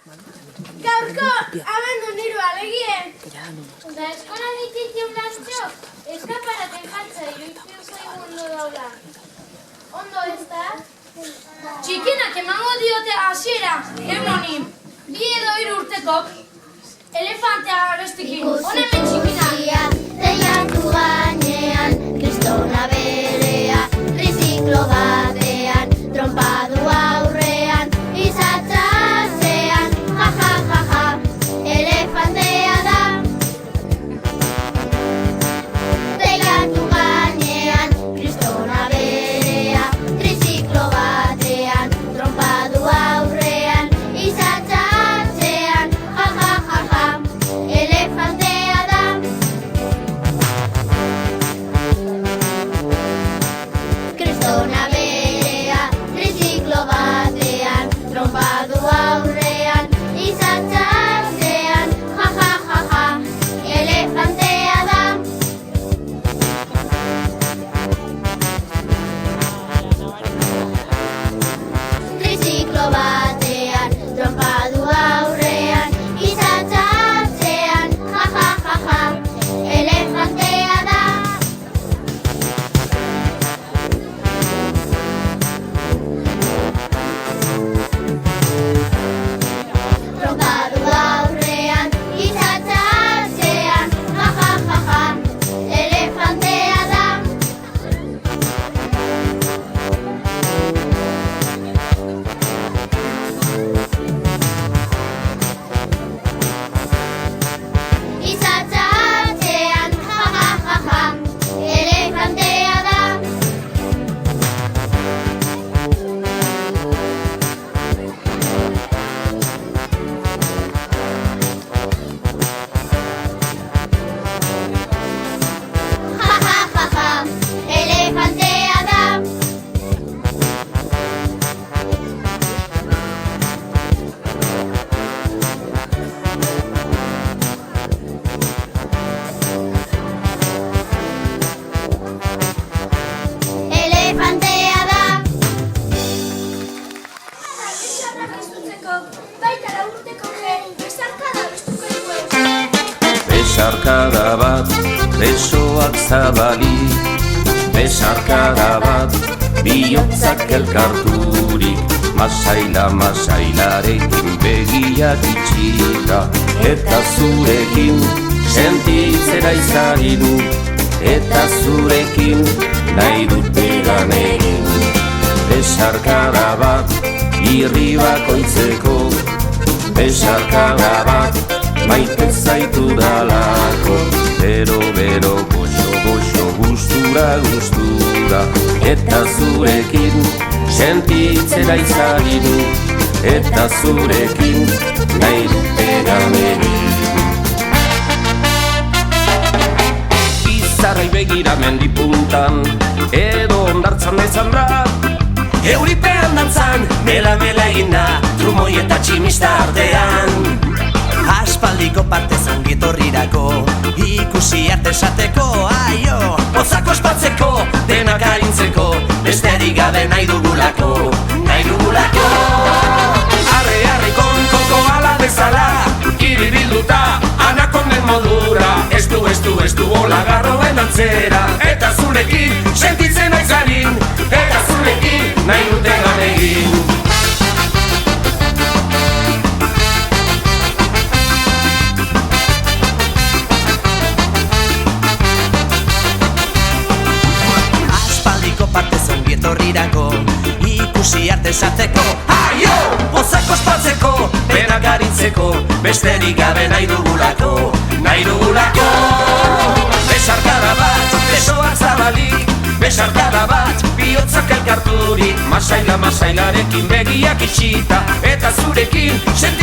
Gaurko abendu niru alegien. Da eskola ditizio blastxo, eskaparaten jartza iruditzen zaigu ondo daula. Ondo ez da? Txikinak emango diote hasiera, eunoni. 2 edo 3 urtekok, elefantea abestikin. Honen txikinak. Teiatu gainean, kristona berea, triziklo batean, trompadu aurrean, izatzazean, ja, ja, ja, ja, elefantea da. Teiatu gainean, kristona berea, triziklo batean, trompadu aurrean, izatzazean, ja, ja, ja, ja, elefantea da. Kristona berea, triziklo batean, trompadu aurrean, izatzazean, ja, ja, ja, ja, elefantea da. Triziklo batean, trompadu aurrean, izatzazean, ja, ja, ja, ja, elefantea da. Trompadu aurrean, izatzazean, ja, ja, ja, ja, elefantea da. Izatzazean, ja, ja, ja, ja, elefantea da. Ja, ja, ja, ja, elefantea da. Elefantea da. Esarrak estutzeko, baita 4 urteko besarkada bestuko dugu. Besarkada bat, besoak zabalik, besarkada bat, bihotzak elkarturik, masaila masailarekin begiak itxita, eta zurekin sentitzera izarin, eta zurekin nahi dut egan egin. Besarkada bat, irri bakoitzeko, besarkada bat, maite zaitu dalako, bero, bero, goxo, goxo, gustura, gustura, eta zurekin sentitzera izarin, eta zurekin nahi dut egan egin. Izarrai begira mendipuntan, edo ondartzan bezan da, euripean dantzan, mela eginda, trumoi eta tximista artean. Aspaldiko parte zongietorrirako, ikusi arte esateko, aio, pozako ospatzeko, denak arintzeko, besterik gabe nahi dugulako, nahi dugulako. Arre, arre, koko ala bezala, iribilduta, anakonden modura, estu, hola garroen antzera, eta zurekin sentitzen aizarin, eta zurekin nahi dut egan egin. Aspaldiko parte zongietorrirako, ikusi arte esateko, aio! Pozako ospatzeko, benak arintzeko, besterik gabe nahi dugulako, nahi dugulako. Besarkada bat, besoak zabalik, besarkada bat, bihotzak elkarturik, masaila masailarekin begiak itxita, eta zurekin sentitzen